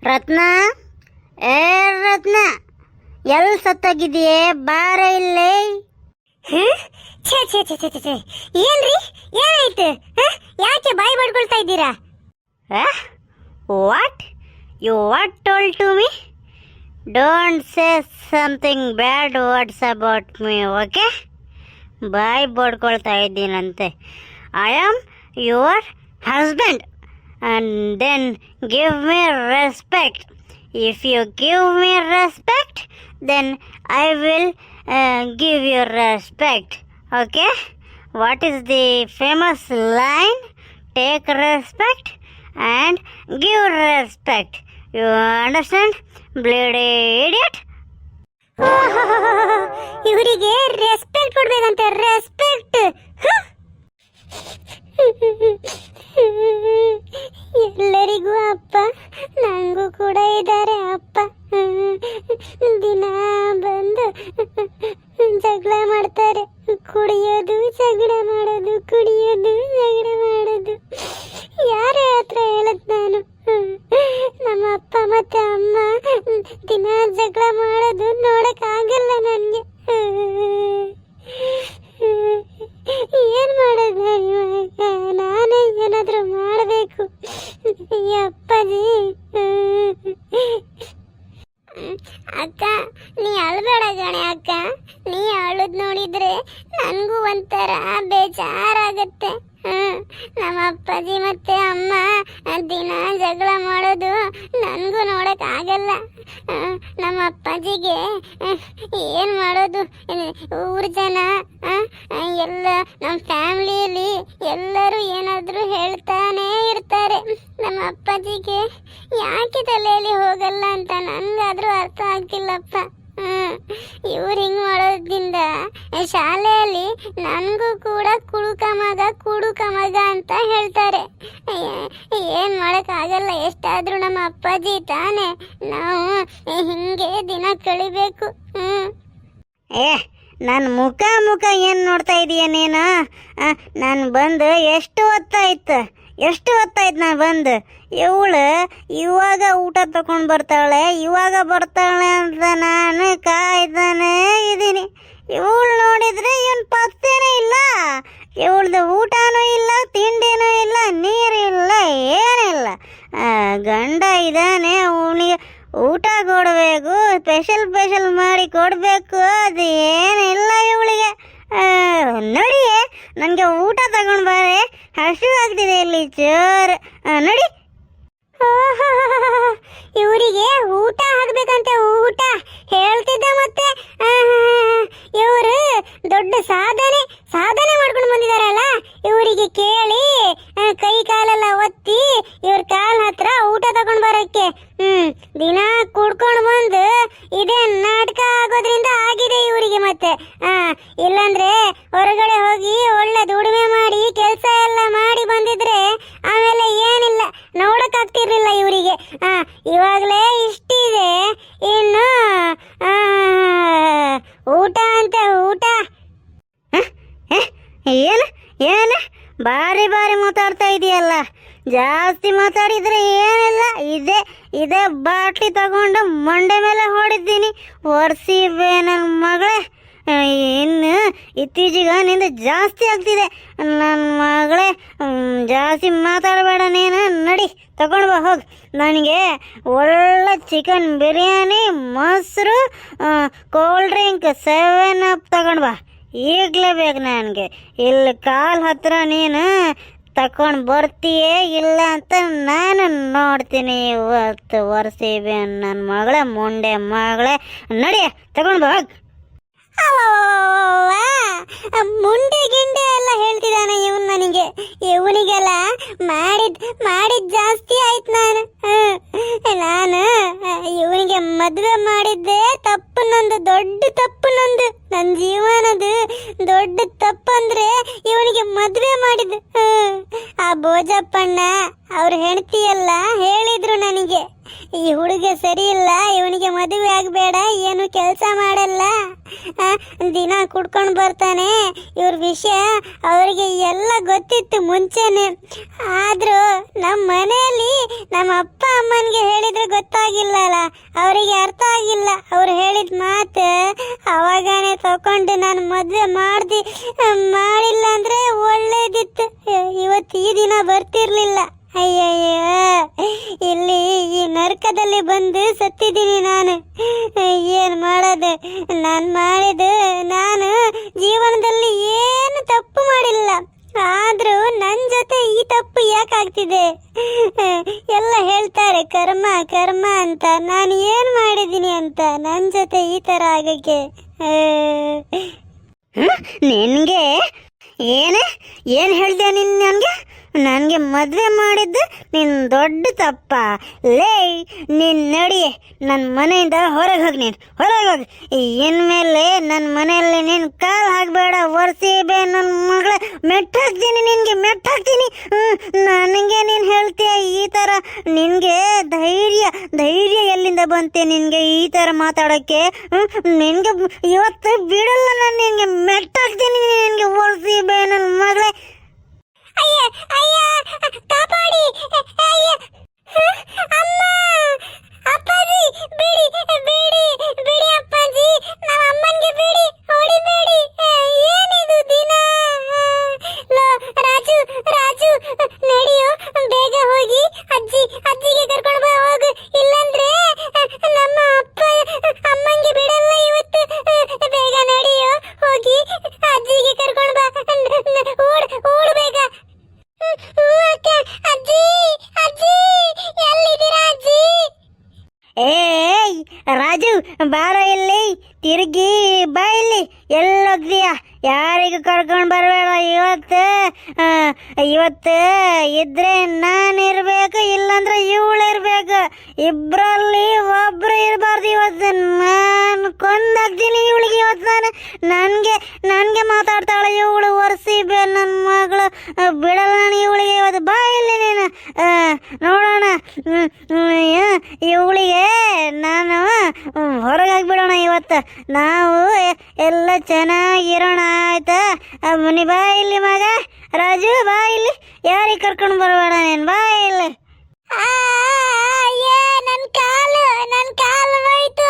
ರತ್ನ, ಏ ರತ್ನ, ಎಲ್ಲಿ ಸತ್ತಾಗಿದೆಯೇ? ಬಾರ ಇಲ್ಲೇ. ಛೇ ಛೇ ಛೇ ಛೇ ಛೇ, ಏನ್ರಿ, ಏನಾಯ್ತು? ಯಾಕೆ ಬಾಯಿ ಮಾಡ್ಕೊಳ್ತಾ ಇದ್ದೀರಾ? What told to me? Don't say something bad words about me, okay? ಬಾಯಿ ಬಡ್ಕೊಳ್ತಾ ಇದ್ದೀನಂತೆ. I am your husband and then give me respect. If you give me respect, then I will give you respect. Okay? What is the famous line? Take respect and give respect. You understand? Bloody idiot. ಇವರಿಗೆ respect ಕೊಡ್ಬೇಕಂತೆ, respect. ಎಲ್ಲರಿಗೂ ಅಪ್ಪ, ನನಗೂ ಕೂಡ ಇದ್ದಾರೆ ಅಪ್ಪ. ದಿನ ಬಂದು ಜಗಳ ಮಾಡ್ತಾರೆ. ಕುಡಿಯೋದು, ಜಗಳ ಮಾಡೋದು, ಕುಡಿಯೋದು, ಜಗಳ ಮಾಡೋದು. ಯಾರ ಹತ್ರ ಹೇಳದ್ ನಾನು? ನಮ್ಮ ಅಪ್ಪ ಮತ್ತೆ ಅಮ್ಮ ದಿನ ಜಗಳ ಮಾಡೋದು ನೋಡಕ್ ಆಗಲ್ಲ ನನಗೆ. ಏನ್ ಮಾಡೋದು ಇವಾಗ? ನಾನೇ ಏನಾದ್ರೂ ಮಾಡಬೇಕು. ಅಪ್ಪಾಜಿ, ಅಕ್ಕ ನೀ ಅಳ್ಬೇಡ ಗಣೆ. ಅಕ್ಕ ನೀ ಅಳದ್ ನೋಡಿದ್ರೆ ನನಗೂ ಒಂಥರ ಬೇಜಾರಾಗತ್ತೆ. ನಮ್ಮ ಅಪ್ಪಾಜಿ ಮತ್ತೆ ಅಮ್ಮ ದಿನ ಜಗಳ ಮಾಡೋದು ನನಗೂ ನೋಡಕ್ ಆಗಲ್ಲ. ನಮ್ಮ ಅಪ್ಪಾಜಿಗೆ ಏನು ಮಾಡೋದು? ಊರ ಜನ ಎಲ್ಲ ನಮ್ಮ ಫ್ಯಾಮಿಲಿಯಲ್ಲಿ ಎಲ್ಲರೂ ಏನಾದರೂ ಹೇಳ್ತಾನೇ ಇರ್ತಾರೆ. ನಮ್ಮ ಅಪ್ಪಾಜಿಗೆ ಯಾಕೆ ತಲೆಯಲ್ಲಿ ಹೋಗಲ್ಲ ಅಂತ ನನಗಾದ್ರೂ ಅರ್ಥ ಆಗ್ತಿಲ್ಲಪ್ಪ. ಇವ್ರು ಹಿಂಗೆ ಮಾಡೋದ್ರಿಂದ ಶಾಲೆಯಲ್ಲಿ ನನಗೂ ಕೂಡ ಕುಡುಕ ಮಗ ಅಂತ ಹೇಳ್ತಾರೆ. ಏನು ಮಾಡೋಕ್ಕಾಗಲ್ಲ, ಎಷ್ಟಾದರೂ ನಮ್ಮ ಅಪ್ಪಾಜಿ ತಾನೆ. ನಾವು ಹಿಂಗೆ ದಿನ ಕಳಿಬೇಕು. ನನ್ನ ಮುಖ ಏನು ನೋಡ್ತಾ ಇದೀಯ ನೀನು? ನಾನು ಬಂದು ಎಷ್ಟು ಹೊತ್ತಾಯ್ತು ನಾನು ಬಂದು. ಇವಳು ಇವಾಗ ಊಟ ತಗೊಂಡು ಬರ್ತಾಳೆ ಅಂತ ನಾನು ಕಾಯ್ತಾನೇ ಇದ್ದೀನಿ. ಇವಳು ನೋಡಿದ್ರೆ ಏನು ಪತ್ತೇನೇ ಇಲ್ಲ. ಇವಳ್ದು ಊಟನೂ ಇಲ್ಲ, ತಿಂಡಿನೂ ಇಲ್ಲ, ನೀರಿಲ್ಲ, ಏನಿಲ್ಲ. ಗಂಡ ಇದ್ದಾನೆ, ಅವನಿಗೆ ಊಟ ಕೊಡಬೇಕು, ಸ್ಪೆಷಲ್ ಮಾಡಿ ಕೊಡಬೇಕು. ಅದು ಏನಿಲ್ಲ ಇವಳಿಗೆ. ನೋಡಿ, ನನಗೆ ಊಟ ತಗೊಂಡು ಬಾರೆ, ಹಸು ಆಗ್ತಿದೆ ಇಲ್ಲಿ ಚೋರ್. ನೋಡಿ, ಇವರಿಗೆ ಊಟ ಹಾಕ್ಬೇಕಂತೆ. ಊಟ ಹೇಳ್ತಿದ್ದ ಮತ್ತೆ ಇವರು ದೊಡ್ಡ ಸಾಧನೆ ಮಾಡ್ಕೊಂಡು ಬಂದಿದಾರಲ್ಲ. ಇವರಿಗೆ ಕೇಳಿ ಕೈ ಕಾಲೆಲ್ಲ ಒತ್ತಿ ಇವ್ರ ಕಾಲ್ ಹತ್ರ ಊಟ ತಗೊಂಡ್ ಬರಕ್ಕೆ ದಿನ ಕುಡ್ಕೊಂಡು ಬಂದು ಇದೇ ನಾಟಕ ಆಗೋದ್ರಿಂದ ಆಗಿದೆ ಇವರಿಗೆ. ಮತ್ತೆ ಇಲ್ಲಾಂದ್ರೆ ಹೊರಗಡೆ ಹೋಗಿ ಒಳ್ಳೆ ದುಡಿಮೆ ಮಾಡಿ ಕೆಲಸ ಎಲ್ಲ ಮಾಡಿ ಬಂದಿದ್ರೆ ಆಮೇಲೆ ಏನಿಲ್ಲ, ನೋಡಕ್ಕಾಗ್ತಿರ್ಲಿಲ್ಲ ಇವರಿಗೆ. ಇವಾಗಲೇ ಇಷ್ಟಿದೆ, ಇನ್ನು ಊಟ ಅಂತ ಊಟ. ಏನು ಬಾರಿ ಮಾತಾಡ್ತಾ ಇದೆಯಲ್ಲ. ಜಾಸ್ತಿ ಮಾತಾಡಿದ್ರೆ ಏನಿಲ್ಲ, ಇದೇ ಬಾಟ್ಲಿ ತಗೊಂಡು ಮಂಡೆ ಮೇಲೆ ಹೊಡಿದ್ದೀನಿ. ಒರ್ಸಿಬೇ ನನ್ನ ಮಗಳೇ. ಇನ್ನು ಇತ್ತೀಚೆಗೆ ನಿಂದು ಜಾಸ್ತಿ ಆಗ್ತಿದೆ ನನ್ನ ಮಗಳೇ. ಜಾಸ್ತಿ ಮಾತಾಡಬೇಡ ನೀನು. ನಡಿ, ತಗೊಂಡು ಬಾ ಹೋಗಿ. ನನಗೆ ಒಳ್ಳೆ ಚಿಕನ್ ಬಿರಿಯಾನಿ, ಮೊಸರು, ಕೋಲ್ಡ್ ಡ್ರಿಂಕ್, 7 ಅಪ್ ತಗೊಂಡು ಬಾ. ಈಗಲೇ ಬೇಕು ನನಗೆ. ಇಲ್ಲಿ ಕಾಲ್ ಹತ್ರ ನೀನು ತಕೊಂಡು ಬರ್ತೀಯೇ ಇಲ್ಲ ಅಂತ ನಾನು ನೋಡ್ತೀನಿ ಇವತ್ತು. ಒರ್ಸಿಬೇ ನನ್ನ ಮಗಳೇ, ಮುಂಡೆ ಮಗಳೇ. ನಡಿ, ತಗೊಂಡು ಬಾ ಹೋಗಿ. ಮುಂಡೆ ಗಿಂಡೆ ಎಲ್ಲ ಹೇಳ್ತಿದ್ದಾನೆ ಇವನು ನನಗೆ. ಇವನಿಗೆಲ್ಲ ಮಾಡಿದ್ ಜಾಸ್ತಿ ಆಯ್ತು. ನಾನು ಇವನಿಗೆ ಮದುವೆ ಮಾಡಿದ್ದೆ ತಪ್ಪು ನಂದು, ದೊಡ್ಡ ತಪ್ಪು ನಂದು. ನನ್ನ ಜೀವನದು ದೊಡ್ಡ ತಪ್ಪು ಅಂದ್ರೆ ಇವನಿಗೆ ಮದುವೆ ಮಾಡಿದ್ದು. ಆ ಬೋಜಪ್ಪಣ್ಣ ಅವ್ರ ಹೆಂಡತಿಯಲ್ಲ ಹೇಳಿದ್ರು ನನಗೆ, ಈ ಹುಡುಗ ಸರಿ ಇಲ್ಲ, ಇವನಿಗೆ ಮದುವೆ ಆಗಬೇಡ, ಏನು ಕೆಲಸ ಮಾಡಲ್ಲ, ದಿನ ಕುಡ್ಕೊಂಡು ಬರ್ತಾನೆ. ಇವ್ರ ವಿಷಯ ಅವರಿಗೆ ಎಲ್ಲ ಗೊತ್ತಿತ್ತು ಮುಂಚೆನೆ. ಆದರೂ ನಮ್ಮ ಮನೆಯಲ್ಲಿ ನಮ್ಮ ಅಪ್ಪ ಅಮ್ಮನಿಗೆ ಹೇಳಿದ್ರೆ ಗೊತ್ತಾಗ ಅವರಿಗೆ ಅರ್ಥ ಆಗಿಲ್ಲ. ಅವ್ರು ಹೇಳಿದ ಮಾತು ಅವಾಗನೇ ತಕೊಂಡು ನಾನು ಮದುವೆ ಮಾಡಿಲ್ಲ ಅಂದ್ರೆ ಒಳ್ಳೇದಿತ್ತು. ಇವತ್ತು ಈ ದಿನ ಬರ್ತಿರ್ಲಿಲ್ಲ. ಅಯ್ಯಯ್ಯ, ಇಲ್ಲಿ ಈ ನರಕದಲ್ಲಿ ಬಂದು ಸತ್ತಿದ್ದೀನಿ ನಾನು. ಏನು ಮಾಡೋದು? ನಾನು ಜೀವನದಲ್ಲಿ ಏನು ತಪ್ಪು ಮಾಡಿಲ್ಲ. ಆದ್ರೂ ನನ್ನ ಜೊತೆ ಈ ತಪ್ಪು ಯಾಕಾಗ್ತಿದೆ? ಎಲ್ಲ ಹೇಳ್ತಾರೆ ಕರ್ಮ ಕರ್ಮ ಅಂತ. ನಾನು ಏನು ಮಾಡಿದ್ದೀನಿ ಅಂತ ನನ್ನ ಜೊತೆ ಈ ಥರ ಆಗಕ್ಕೆ? ನಿನಗೆ ಏನು ಹೇಳ್ದೆ ನೀನು? ನನಗೆ ಮದುವೆ ಮಾಡಿದ್ದು ನಿನ್ನ ದೊಡ್ಡ ತಪ್ಪ. ಲೇ, ನೀನು ನಡಿ, ನನ್ನ ಮನೆಯಿಂದ ಹೊರಗೆ ಹೋಗಿ. ನೀನು ಹೊರಗೆ ಹೋಗಿ. ಇನ್ಮೇಲೆ ನನ್ನ ಮನೆಯಲ್ಲಿ ನೀನು ಕಾಲು ಹಾಕಬೇಡ. ಒರೆಸಿ ಬೇ ನನ್ನ ಮಗಳ ಮೆಟ್ಟಾಕ್ತೀನಿ, ನಿನಗೆ ಮೆಟ್ಟಾಕ್ತೀನಿ. ನನಗೆ ನೀನು ಹೇಳ್ತೀಯ ಈ ಥರ? ನಿನಗೆ ಧೈರ್ಯ ಎಲ್ಲಿಂದ ಬಂತೆ ನಿನಗೆ ಈ ಥರ ಮಾತಾಡೋಕ್ಕೆ? ನಿನಗೆ ಇವತ್ತು ಬಿಡಲ್ಲ ನಾನು. ನಿನಗೆ ಮೆಟ್ಟಾಕ್ತೀನಿ, ನಿನಗೆ ಒರೆಸಿ ಬೇ ನನ್ನ ಮಗಳೇ. ಅಯ್ಯ ಅಯ್ಯ, ಕಾಪಾಡಿ! ಅಯ್ಯ, ಅಮ್ಮ, ಅಪ್ಪಾಜಿ ಬಿಡಿ ಬಿಡಿ ಬಿಡಿ ಅಪ್ಪಾಜಿ, ನಮ್ಮ ಅಮ್ಮನಿಗೆ ಬಿಡಿ, ಹೊಡಿಬೇಡಿ. ಏನಿದು ದಿನ? ರಾಜು ರಾಜು, ನಡೆಯೋ, ಬೇಗ ಹೋಗಿ ಅಜ್ಜಿಗೆ ಕರ್ಕೊಂಡು ಬಾ, ಹೋಗು. ಇಲ್ಲಂದ್ರೆ ನಮ್ಮ ಅಮ್ಮಂಗೆ ಬಿಡಲ್ಲ ಇವತ್ತು. ಬೇಗ ನಡೆಯೋ, ಹೋಗಿ ಅಜ್ಜಿಗೆ ಕರ್ಕೊಂಡು ಬಾ. ಓಡು ಬೇಗ. ಅಜ್ಜಿ ಅಜ್ಜಿ, ಎಲ್ಲಿದ್ದೀರಾ ಅಜ್ಜಿ? ಏಯ್ ರಾಜು, ಬಾರ ಇಲ್ಲಿ, ತಿರುಗಿ ಬಾ ಇಲ್ಲಿ. ಎಲ್ಲೋಗ್ದೀಯಾ? ಯಾರಿಗೂ ಕರ್ಕೊಂಡು ಬರಬೇಡ ಇವತ್ತು ಇದ್ರೆ ನಾನಿರ್ಬೇಕು, ಇಲ್ಲಾಂದ್ರೆ ಇವಳಿರ್ಬೇಕು. ಇಬ್ಬರಲ್ಲಿ ಒಬ್ರು ಇರಬಾರ್ದು. ಇವತ್ತು ನಾನು ಕೊಂದಾಗ್ತೀನಿ ಇವಳಿಗೆ. ಇವತ್ತು ನನಗೆ ಮಾತಾಡ್ತಾಳೆ ಇವಳು. ಒರೆಸಿ ಬೇ ನನ್ನ ಮಗಳು, ಬಿಡಲ್ಲ ನಾನು ಇವಳಿಗೆ ಇವತ್ತು. ಬಾ ಇಲ್ಲಿ ನೀನು, ನೋಡೋಣ. ಇವಳಿಗೆ ನಾನು ಹೊರಗೆ ಹಾಕ್ಬಿಡೋಣ ಇವತ್ತು. ನಾವು ಎಲ್ಲ ಚೆನ್ನಾಗಿರೋಣ, ಆಯ್ತಾ? ಮನಿ ಬಾ ಇಲ್ಲಿ ಮಗ. ರಾಜು ಬಾ ಇಲ್ಲಿ, ಯಾರಿಗೆ ಕರ್ಕೊಂಡು ಬರಬೇಡ ನೀನು. ಬಾ ಇಲ್ಲಿ. ನನ್ನ ಕಾಲು ಹೋಯ್ತು.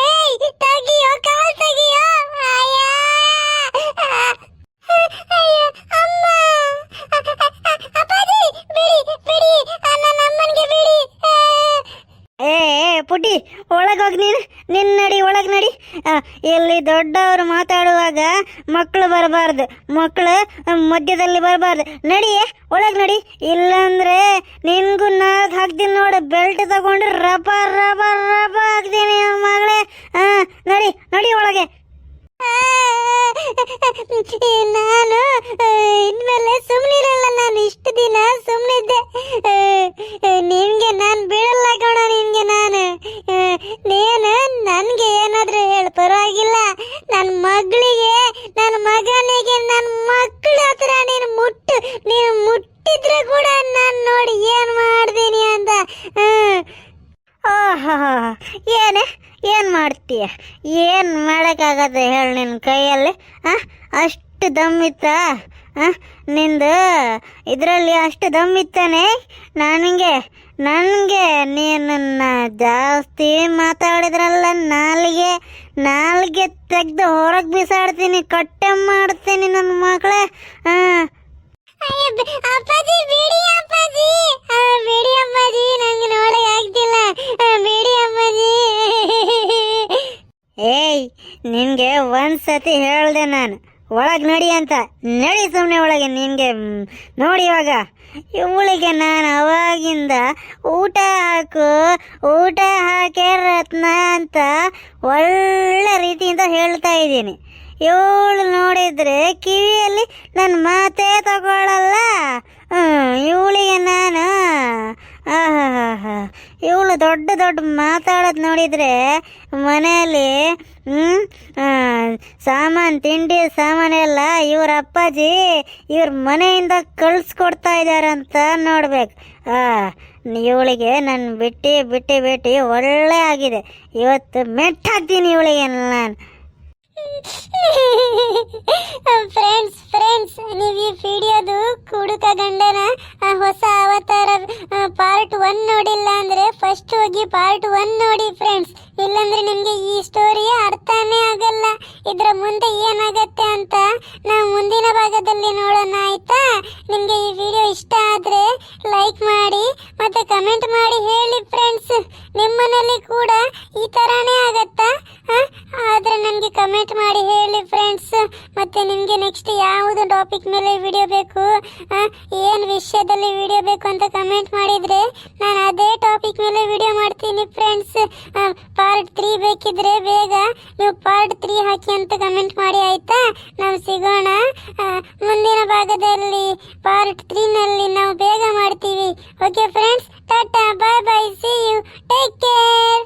ಏಯ್ ತೆಗಿಯೋ, ಕಾಲು ತೆಗಿಯೋ. ಅಮ್ಮ, ಅಪ್ಪಾಜಿ ಬಿಡಿ ನನ್ನ ಅಮ್ಮನಿಗೆ ಬಿಡಿ. ಏ ಪುಟಿ, ಒಳಗೋಗಿ ನಿನ್ನ ನಡಿ, ಒಳಗೆ ನಡಿ. ಇಲ್ಲಿ ದೊಡ್ಡವರು ಮಾತಾಡುವಾಗ ಮಕ್ಕಳು ಬರಬಾರ್ದು, ಮಕ್ಕಳು ಮಧ್ಯದಲ್ಲಿ ಬರಬಾರ್ದು. ನಡಿ, ಒಳಗೆ ನಡಿ. ಇಲ್ಲಾಂದ್ರೆ ನಿನ್ಗೂ ನಾಲ್ಕು ಹಾಕ್ತೀನಿ ನೋಡು. ಬೆಲ್ಟ್ ತಗೊಂಡು ರಬ ರಬ ರಬ ಹಾಕ್ತೀನಿ ಮಗಳೇ. ನಡಿ ಒಳಗೆ. ನಾನು ಇನ್ಮೇಲೆ ಸುಮ್ಮನಿರಲ್ಲ. ನಾನು ಇಷ್ಟು ದಿನ ಸುಮ್ಮನಿದ್ದೆ. ನಿನ್ಗೆ ನಾನು ಬಿಡಲ್ಲ ಕಣ. ನೀನು ನನಗೆ ಏನಾದರೂ ಹೇಳು, ಪರವಾಗಿಲ್ಲ. ನನ್ನ ಮಗಳಿಗೆ, ನನ್ನ ಮಗನಿಗೆ, ನನ್ನ ಮಕ್ಕಳ ಹತ್ರ ನೀನು ಮುಟ್ಟಿದ್ರೆ ಕೂಡ ನಾನು ನೋಡಿ ಏನು ಮಾಡ್ತೀನಿ ಅಂತ. ಓಹೋ, ಏನು ಮಾಡ್ತೀಯ? ಏನು ಮಾಡೋಕ್ಕಾಗತ್ತೆ ಹೇಳು ನಿನ್ನ ಕೈಯಲ್ಲಿ? ಅಷ್ಟು ದಮ್ಮಿತ್ತ ನಿಂದು ಇದರಲ್ಲಿ? ಅಷ್ಟು ದಮ್ಮಿತ್ತಾನೆ? ನನಗೆ ನೀನನ್ನ ಜಾಸ್ತಿ ಮಾತಾಡಿದ್ರಲ್ಲ, ನಾಲ್ಗೆ ತೆಗೆದು ಹೊರಗೆ ಬಿಸಾಡ್ತೀನಿ, ಕಟ್ಟೆ ಮಾಡ್ತೀನಿ ನನ್ನ ಮಕ್ಕಳೇ. ಅಪ್ಪಾಜಿ ಬಿಡಿ, ಅಪ್ಪಾಜಿ ಬಿಡಿ, ಅಪ್ಪಾಜಿ ನಂಗೆ ನೋಡಕ್ ಆಗ್ತಿಲ್ಲ. ಬಿಡಿ ಅಪ್ಪಾಜಿ. ಏಯ್, ನಿನಗೆ ಒಂದ್ಸತಿ ಹೇಳ್ದೆ ನಾನು ಒಳಗೆ ನಡಿ ಅಂತ. ನಡಿ ಸುಮ್ಮನೆ ಒಳಗೆ. ನಿನಗೆ ನೋಡಿ ಇವಾಗ ಇವಳಿಗೆ ನಾನು ಅವಾಗಿಂದ ಊಟ ಹಾಕೇ ರತ್ನ ಅಂತ ಒಳ್ಳೆ ರೀತಿಯಿಂದ ಹೇಳ್ತಾ ಇದ್ದೀನಿ. ಇವಳು ನೋಡಿದ್ರೆ ಕಿವಿಯಲ್ಲಿ ನನ್ನ ಮಾತೇ ತಗೊಳ್ಳಲ್ಲ. ಇವಳಿಗೆ ನಾನು ಇವಳು ದೊಡ್ಡ ಮಾತಾಡೋದು ನೋಡಿದರೆ ಮನೆಯಲ್ಲಿ ತಿಂಡಿ ಸಾಮಾನೆಲ್ಲ ಇವ್ರ ಅಪ್ಪಾಜಿ ಇವ್ರ ಮನೆಯಿಂದ ಕಳಿಸ್ಕೊಡ್ತಾ ಇದ್ದಾರಂತ ನೋಡ್ಬೇಕು. ಇವಳಿಗೆ ನಾನು ಬಿಟ್ಟು ಒಳ್ಳೆ ಆಗಿದೆ. ಇವತ್ತು ಮೆಟ್ಟಾಕ್ತೀನಿ ಇವಳಿಗೆ ನಾನು. ಫ್ರೆಂಡ್ಸ್ ನೀವು ಈ ವಿಡಿಯೋದು ಕುಡುಕ ಗಂಡನ ಹೊಸ ಅವತಾರ ಪಾರ್ಟ್ 1 ನೋಡಿಲ್ಲ ಅಂದ್ರೆ ಫಸ್ಟ್ ಹೋಗಿ ಪಾರ್ಟ್ 1 ನೋಡಿ ಫ್ರೆಂಡ್ಸ್. ಇಲ್ಲಾಂದ್ರೆ ನಿಮ್ಗೆ ಈ ಸ್ಟೋರಿ ಅರ್ಥನೇ ಆಗಲ್ಲ. ಇದ್ರ ಮುಂದೆ ಏನಾಗತ್ತೆ ಅಂತ ನಾವು ಮುಂದಿನ ಭಾಗದಲ್ಲಿ ನೋಡೋಣ, ಆಯ್ತಾ? ನಿಮ್ಗೆ ಈ ವಿಡಿಯೋ ಇಷ್ಟ ಆದ್ರೆ ಲೈಕ್ ಮಾಡಿ ಮತ್ತೆ ಕಮೆಂಟ್ ಮಾಡಿ ಹೇಳಿ ಫ್ರೆಂಡ್ಸ್. ನಿಮ್ಮನೇಲಿ ಕೂಡ ಈ ತರಾನೇ ಆಗತ್ತಾ? ಆದ್ರೆ ನನಗೆ ಕಮೆಂಟ್ ಮಾಡಿ ಹೇಳಿ ಫ್ರೆಂಡ್ಸ್. ಮತ್ತೆ ನಿಮ್ಗೆ ನೆಕ್ಸ್ಟ್ ಯಾವುದು ಟಾಪಿಕ್ ಮೇಲೆ ವಿಡಿಯೋ ಬೇಕು, ಏನು ವಿಷಯದಲ್ಲಿ ವಿಡಿಯೋ ಬೇಕು ಅಂತ ಕಮೆಂಟ್ ಮಾಡಿದ್ರೆ ನಾನು ಅದೇ ಟಾಪಿಕ್ ಮೇಲೆ ವಿಡಿಯೋ ಮಾಡ್ತೀನಿ ಫ್ರೆಂಡ್ಸ್. ಪಾರ್ಟ್ 3 ಬೇಕಿದ್ರೆ ಬೇಗ ನೀವು ಪಾರ್ಟ್ 3 ಹಾಕಿ ಅಂತ ಕಮೆಂಟ್ ಮಾಡಿ, ಆಯ್ತಾ? ನಾವು ಸಿಗೋಣ ಮುಂದಿನ ಭಾಗದಲ್ಲಿ. ಪಾರ್ಟ್ 3 ನಲ್ಲಿ ನಾವು ಬೇಗ ಮಾಡ್ತೀವಿ. Okay friends, tata, bye bye, see you, take care.